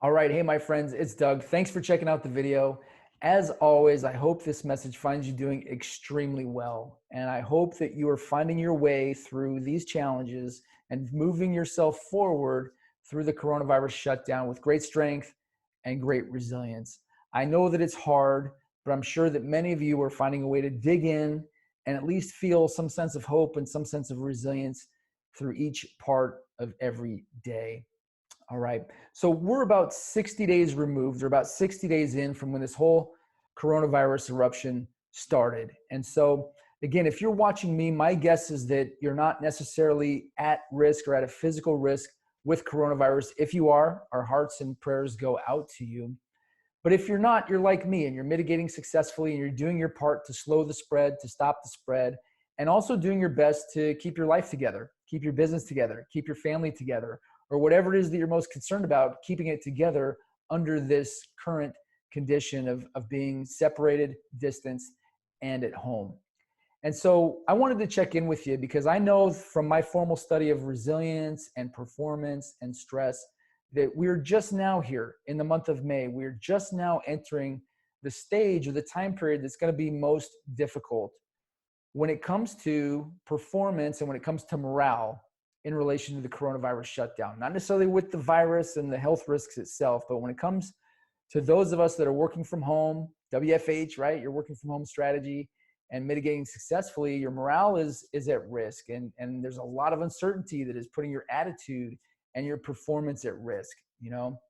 All right. Hey, my friends, it's Doug. Thanks for checking out the video. As always, I hope this message finds you doing extremely well. And I hope that you are finding your way through these challenges and moving yourself forward through the coronavirus shutdown with great strength and great resilience. I know that it's hard, but I'm sure that many of you are finding a way to dig in and at least feel some sense of hope and some sense of resilience through each part of every day. All right. So we're about 60 days removed, or about 60 days in from when this whole coronavirus eruption started. And so, again, if you're watching me, my guess is that you're not necessarily at risk or at a physical risk with coronavirus. If you are, our hearts and prayers go out to you. But if you're not, you're like me and you're mitigating successfully and you're doing your part to slow the spread, to stop the spread, and also doing your best to keep your life together, keep your business together, keep your family together, or whatever it is that you're most concerned about, keeping it together under this current condition of being separated, distanced, and at home. And so I wanted to check in with you because I know from my formal study of resilience and performance and stress that we're just now here in the month of May. We're just now entering the stage or the time period that's going to be most difficult when it comes to performance and when it comes to morale in relation to the coronavirus shutdown. Not necessarily with the virus and the health risks itself, but when it comes to those of us that are working from home, WFH, right? Your working from home strategy and mitigating successfully, your morale is at risk. And there's a lot of uncertainty that is putting your attitude and your performance at risk, you know?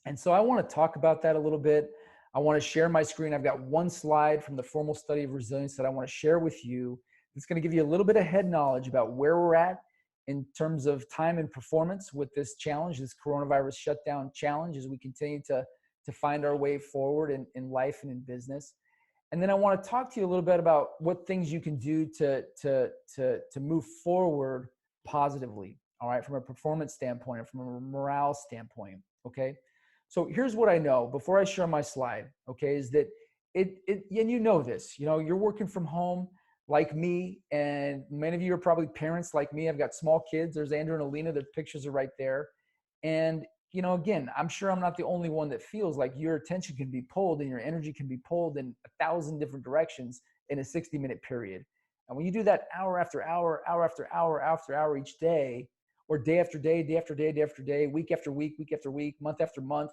And so I want to talk about that a little bit. I want to share my screen. I've got one slide from the formal study of resilience that I want to share with you. It's going to give you a little bit of head knowledge about where we're at in terms of time and performance with this challenge, this coronavirus shutdown challenge, as we continue to find our way forward in life and in business. And then I want to talk to you a little bit about what things you can do to move forward positively, all right, from a performance standpoint and from a morale standpoint, okay? So here's what I know before I share my slide, okay, is that and you know this, you know, you're working from home like me, and many of you are probably parents like me. I've got small kids. There's Andrew and Alina. Their pictures are right there. And, you know, again, I'm sure I'm not the only one that feels like your attention can be pulled and your energy can be pulled in 1,000 different directions in a 60-minute period. And when you do that hour after hour, hour after hour, after hour each day, or day after day, day after day, day after day, week after week, week after week, month after month,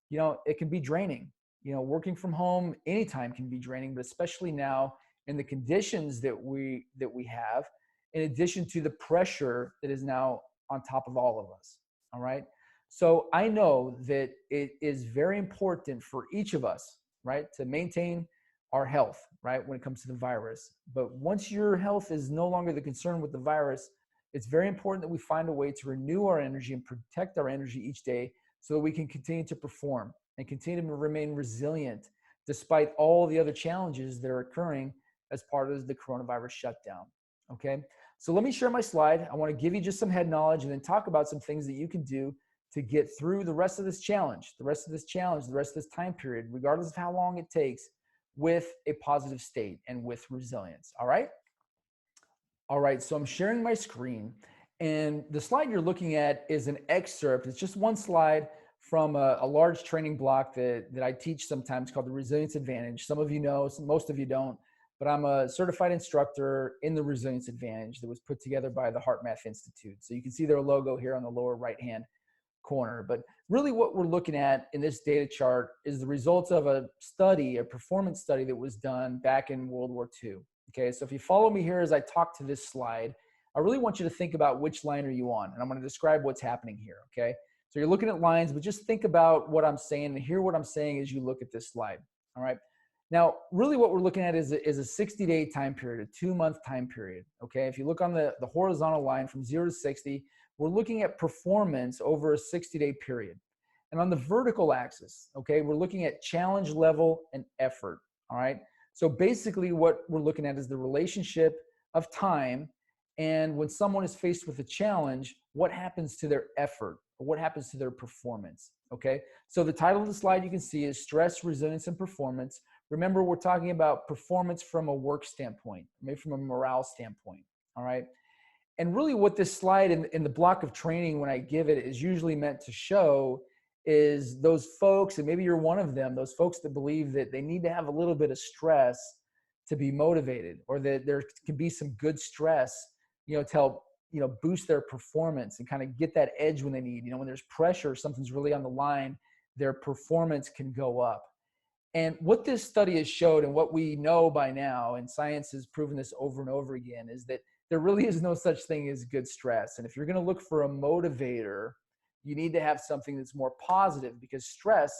you know, it can be draining. You know, working from home anytime can be draining, but especially now in the conditions that we have, in addition to the pressure that is now on top of all of us. All right. So I know that it is very important for each of us, right, to maintain our health, right, when it comes to the virus. But once your health is no longer the concern with the virus, it's very important that we find a way to renew our energy and protect our energy each day so that we can continue to perform and continue to remain resilient despite all the other challenges that are occurring as part of the coronavirus shutdown. Okay. So let me share my slide. I want to give you just some head knowledge and then talk about some things that you can do to get through the rest of this challenge, the rest of this time period, regardless of how long it takes, with a positive state and with resilience. All right. All right, so I'm sharing my screen, and the slide you're looking at is an excerpt. It's just one slide from a large training block that I teach sometimes called the Resilience Advantage. Some of you know, most of you don't, but I'm a certified instructor in the Resilience Advantage that was put together by the HeartMath Institute. So you can see their logo here on the lower right-hand corner. But really what we're looking at in this data chart is the results of a study, a performance study that was done back in World War II. Okay, so if you follow me here as I talk to this slide, I really want you to think about which line are you on, and I'm going to describe what's happening here, okay? So you're looking at lines, but just think about what I'm saying and hear what I'm saying as you look at this slide, all right? Now, really what we're looking at is a 60-day time period, a 2-month time period, okay? If you look on the horizontal line from 0 to 60, we're looking at performance over a 60-day period. And on the vertical axis, okay, we're looking at challenge level and effort, all right? So basically what we're looking at is the relationship of time, and when someone is faced with a challenge, what happens to their effort or what happens to their performance, okay? So the title of the slide you can see is Stress, Resilience, and Performance. Remember, we're talking about performance from a work standpoint, maybe from a morale standpoint, all right? And really what this slide in the block of training when I give it is usually meant to show is those folks, and maybe you're one of them, those folks that believe that they need to have a little bit of stress to be motivated, or that there can be some good stress, to help, boost their performance and kind of get that edge when they need, when there's pressure, something's really on the line, their performance can go up. And what this study has showed, and what we know by now, and science has proven this over and over again, is that there really is no such thing as good stress. And if you're going to look for a motivator, you need to have something that's more positive, because stress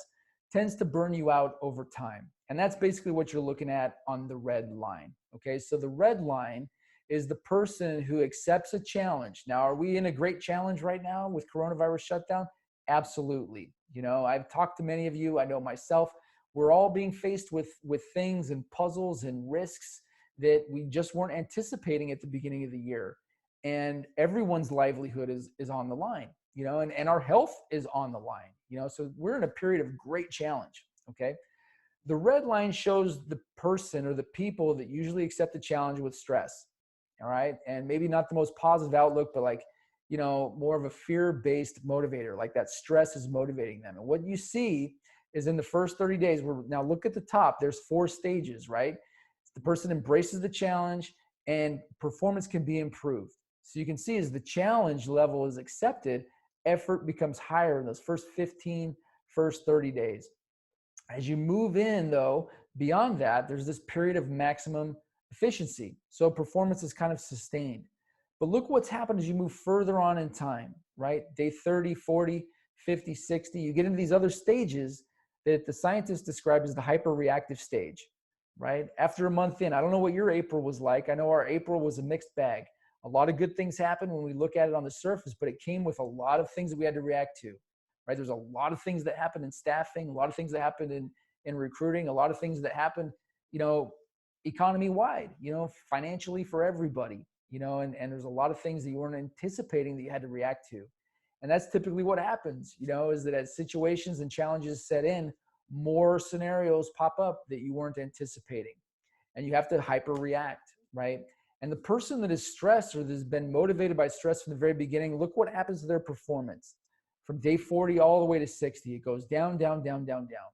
tends to burn you out over time. And that's basically what you're looking at on the red line. Okay, so the red line is the person who accepts a challenge. Now, are we in a great challenge right now with coronavirus shutdown? Absolutely. I've talked to many of you. I know myself. We're all being faced with things and puzzles and risks that we just weren't anticipating at the beginning of the year. And everyone's livelihood is on the line, and our health is on the line, so we're in a period of great challenge. Okay. The red line shows the person or the people that usually accept the challenge with stress. All right. And maybe not the most positive outlook, but like, more of a fear-based motivator, like that stress is motivating them. And what you see is in the first 30 days, now look at the top, there's 4 stages, right? The person embraces the challenge and performance can be improved. So you can see as the challenge level is accepted, effort becomes higher in those first 30 days. As you move in though, beyond that, there's this period of maximum efficiency. So performance is kind of sustained. But look what's happened as you move further on in time, right? Day 30, 40, 50, 60, you get into these other stages that the scientists describe as the hyperreactive stage, right? After a month in, I don't know what your April was like. I know our April was a mixed bag. A lot of good things happened when we look at it on the surface, but it came with a lot of things that we had to react to, right? There's a lot of things that happened in staffing, a lot of things that happened in recruiting, a lot of things that happened, economy wide, financially for everybody, and there's a lot of things that you weren't anticipating that you had to react to. And that's typically what happens, is that as situations and challenges set in, more scenarios pop up that you weren't anticipating. And you have to hyper react, right? And the person that is stressed or that has been motivated by stress from the very beginning, look what happens to their performance. From day 40 all the way to 60, it goes down, down, down, down, down.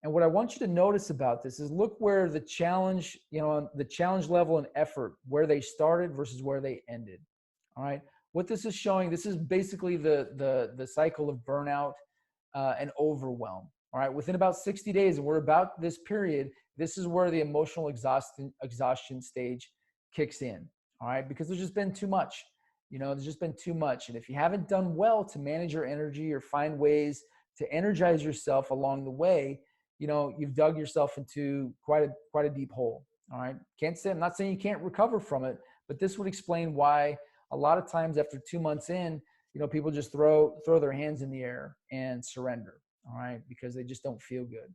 And what I want you to notice about this is look where the challenge, the challenge level and effort, where they started versus where they ended. All right. What this is showing, this is basically the cycle of burnout and overwhelm. All right. Within about 60 days, and we're about this period, this is where the emotional exhaustion stage kicks in. All right. Because there's just been too much. There's just been too much. And if you haven't done well to manage your energy or find ways to energize yourself along the way, you've dug yourself into quite a deep hole. All right. I'm not saying you can't recover from it, but this would explain why a lot of times after 2 months in, people just throw their hands in the air and surrender. All right. Because they just don't feel good.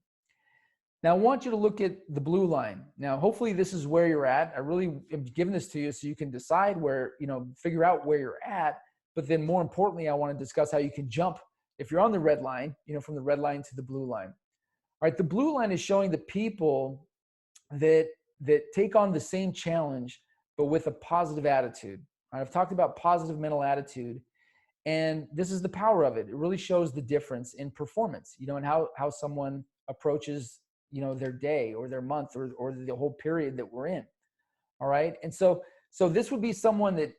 Now I want you to look at the blue line. Now, hopefully this is where you're at. I really am giving this to you so you can decide where, figure out where you're at. But then more importantly, I want to discuss how you can jump if you're on the red line, from the red line to the blue line. All right. The blue line is showing the people that take on the same challenge, but with a positive attitude. All right, I've talked about positive mental attitude, and this is the power of it. It really shows the difference in performance, and how someone approaches, their day or their month or the whole period that we're in. All right. And so this would be someone that,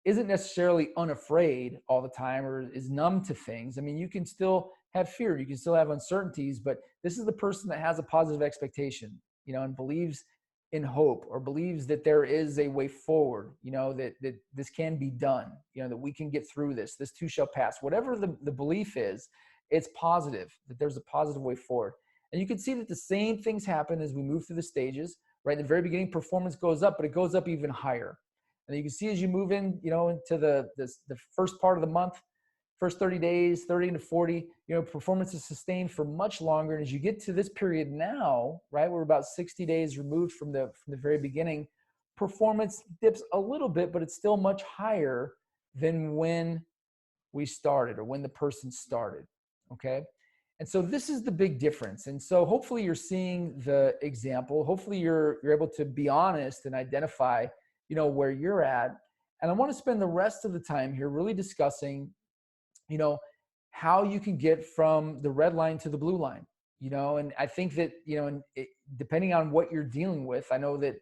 isn't necessarily unafraid all the time or is numb to things. I mean, you can still have fear, you can still have uncertainties, but this is the person that has a positive expectation, and believes in hope, or believes that there is a way forward, that this can be done, that we can get through this too shall pass. Whatever the belief is, it's positive, that there's a positive way forward. And you can see that the same things happen as we move through the stages, right? In the very beginning, performance goes up, but it goes up even higher. And you can see as you move in, into the first part of the month, first 30 days, 30 into 40, performance is sustained for much longer. And as you get to this period now, right, we're about 60 days removed from the very beginning, performance dips a little bit, but it's still much higher than when we started or when the person started. Okay. And so this is the big difference. And so hopefully you're seeing the example. Hopefully you're able to be honest and identify, where you're at. And I want to spend the rest of the time here really discussing, how you can get from the red line to the blue line, and I think that, depending on what you're dealing with, I know that,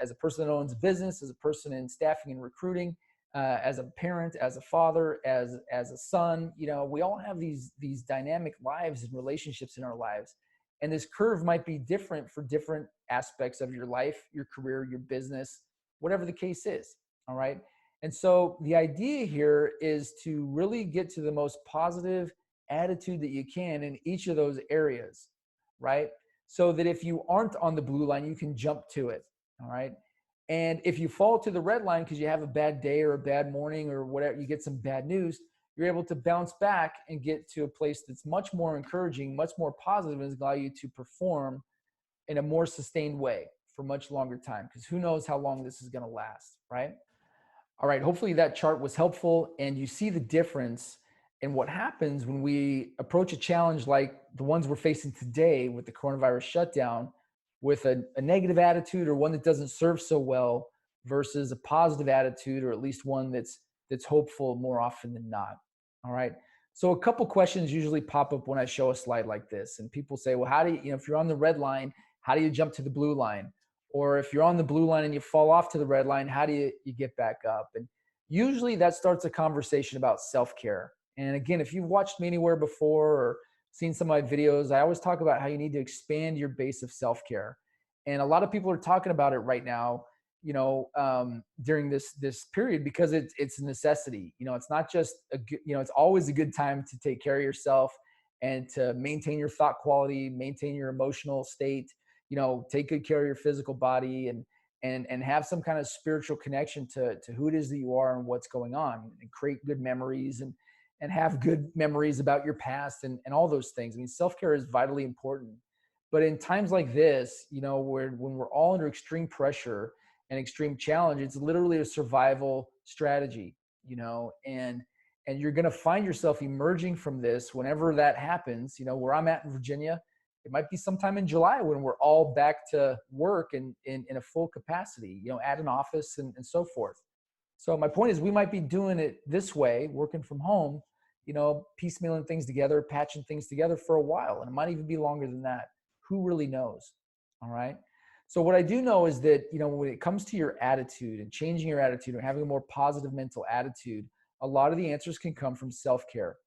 as a person that owns a business, as a person in staffing and recruiting, as a parent, as a father, as a son, we all have these dynamic lives and relationships in our lives. And this curve might be different for different aspects of your life, your career, your business, whatever the case is. All right. And so the idea here is to really get to the most positive attitude that you can in each of those areas, right? So that if you aren't on the blue line, you can jump to it. All right. And if you fall to the red line because you have a bad day or a bad morning or whatever, you get some bad news, you're able to bounce back and get to a place that's much more encouraging, much more positive, and allow you to perform in a more sustained way for much longer time. Because who knows how long this is going to last, right? All right, hopefully that chart was helpful and you see the difference in what happens when we approach a challenge like the ones we're facing today with the coronavirus shutdown with a negative attitude or one that doesn't serve so well versus a positive attitude, or at least one that's hopeful more often than not. All right. So a couple questions usually pop up when I show a slide like this, and people say, well, how do you, if you're on the red line, how do you jump to the blue line? Or if you're on the blue line and you fall off to the red line, how do you get back up? And usually that starts a conversation about self-care. And again, if you've watched me anywhere before or seen some of my videos, I always talk about how you need to expand your base of self-care. And a lot of people are talking about it right now, during this period, because it's a necessity. It's not just it's always a good time to take care of yourself and to maintain your thought quality, maintain your emotional state, take good care of your physical body, and have some kind of spiritual connection to who it is that you are and what's going on, and create good memories and have good memories about your past and all those things. I mean, self-care is vitally important. But in times like this, where when we're all under extreme pressure and extreme challenge, it's literally a survival strategy, and you're going to find yourself emerging from this whenever that happens. Where I'm at in Virginia, it might be sometime in July when we're all back to work and in a full capacity, at an office and so forth. So my point is, we might be doing it this way, working from home, piecemealing things together, patching things together for a while. And it might even be longer than that. Who really knows? All right. So what I do know is that, when it comes to your attitude and changing your attitude or having a more positive mental attitude, a lot of the answers can come from self-care.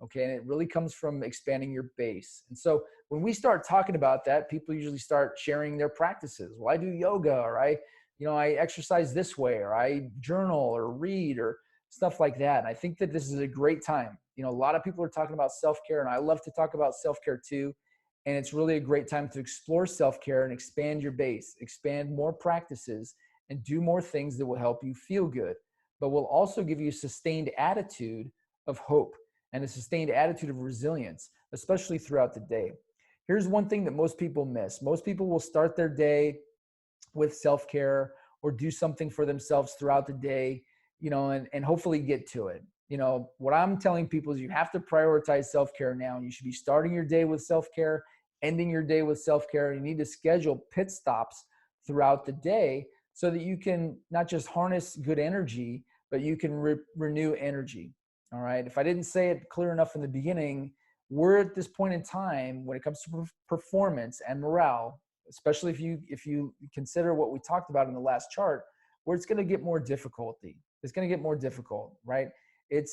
Okay. And it really comes from expanding your base. And so when we start talking about that, people usually start sharing their practices. Well, I do yoga, or I exercise this way, or I journal or read or stuff like that. And I think that this is a great time. A lot of people are talking about self-care, and I love to talk about self-care too. And it's really a great time to explore self-care and expand your base, expand more practices, and do more things that will help you feel good, but will also give you a sustained attitude of hope and a sustained attitude of resilience, especially throughout the day. Here's one thing that most people miss. Most people will start their day with self-care or do something for themselves throughout the day, and hopefully get to it. What I'm telling people is you have to prioritize self-care now. And you should be starting your day with self-care, ending your day with self-care. You need to schedule pit stops throughout the day so that you can not just harness good energy, but you can renew energy. All right. If I didn't say it clear enough in the beginning, we're at this point in time when it comes to performance and morale, especially if you consider what we talked about in the last chart, where it's going to get more difficulty. It's going to get more difficult, right?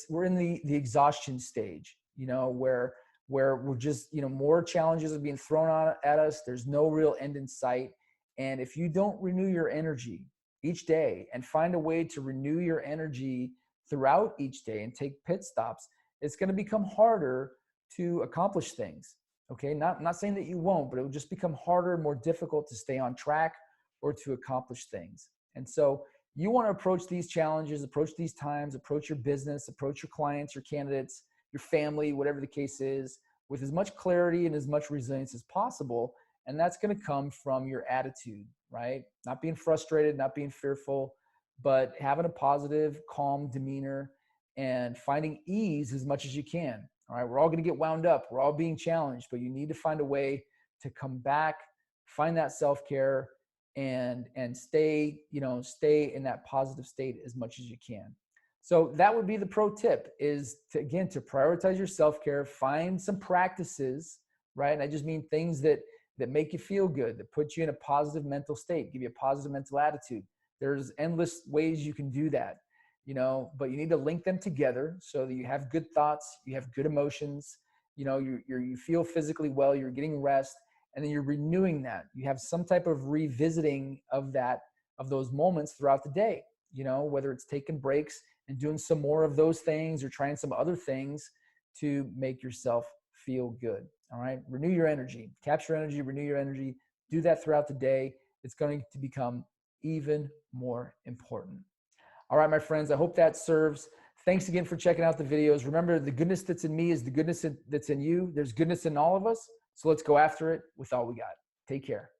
We're in the exhaustion stage, where we're just, more challenges are being thrown on at us. There's no real end in sight. And if you don't renew your energy each day and find a way to renew your energy throughout each day and take pit stops, it's going to become harder to accomplish things. Okay. Not saying that you won't, but it will just become harder, more difficult to stay on track or to accomplish things. And so you want to approach these challenges, approach these times, approach your business, approach your clients, your candidates, your family, whatever the case is, with as much clarity and as much resilience as possible. And that's going to come from your attitude, right? Not being frustrated, not being fearful, but having a positive, calm demeanor and finding ease as much as you can. All right. We're all going to get wound up. We're all being challenged, but you need to find a way to come back, find that self-care, and stay in that positive state as much as you can. So that would be the pro tip, is to, again, to prioritize your self-care, find some practices, right? And I just mean things that make you feel good, that put you in a positive mental state, give you a positive mental attitude. There's endless ways you can do that, but you need to link them together so that you have good thoughts, you have good emotions, you feel physically well, you're getting rest, and then you're renewing that. You have some type of revisiting of those moments throughout the day, whether it's taking breaks and doing some more of those things or trying some other things to make yourself feel good. All right. Renew your energy, capture energy, renew your energy. Do that throughout the day. It's going to become even more important. All right, my friends, I hope that serves. Thanks again for checking out the videos. Remember, the goodness that's in me is the goodness that's in you. There's goodness in all of us. So let's go after it with all we got. Take care.